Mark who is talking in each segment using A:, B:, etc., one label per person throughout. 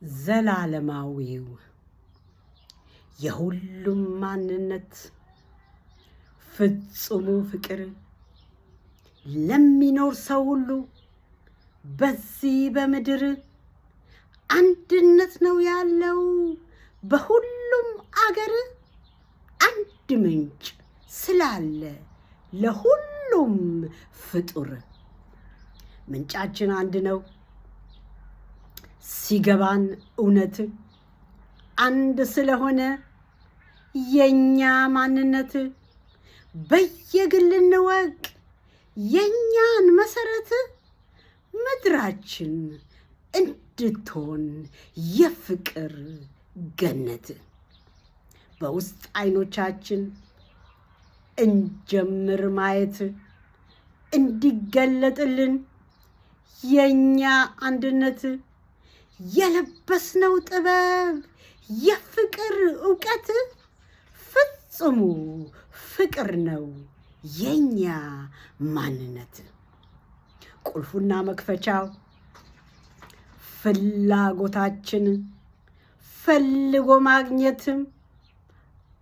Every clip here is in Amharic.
A: ዘላለማዊው የሁሉም ማንነት ፍጹሙ ፍቅር ለሚኖር ሰው ሁሉ በዚህ በምድር አንድነት ነው ያለው በሁሉም አገር አንድ ምንጭ ስላለ ለሁሉም ፍጡር ምንጫችን አንድ ነው ሲገባን እውነት አንድ ስለሆነ የኛ ማንነት በየግል እንወቅ የኛን መሰረት ምድራችን እንድትሆን የፍቅር ገነት በውስጥ አይኖቻችን እንጀምር ማየት እንዲገለጥልን የኛ አንድነት የለበስነው ጥበብ የፍቅር ዕውቀት ፍጹሙ ፍቅር ነው የኛ ማንነት ቁልፉና መክፈቻው ፍላጎታችን ፈልጎ ማግኘት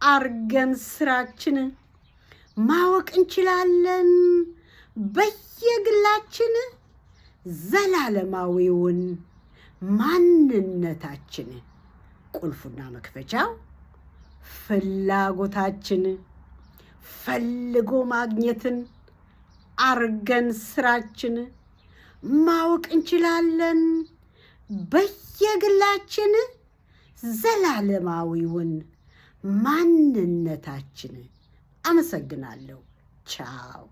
A: አርገን ስራችን ማወቅ እንችላለን በየግላችን ዘላለማዊውን ማንነታችን ቁልፉና መክፈቻው ፍላጎታችን ፈልጎ ማግኘትን አርገን ስራችን ማወቅ እንችላለን በየግላችን ዘላለማዊውን ማንነታችን አመሰግናለሁ ቻው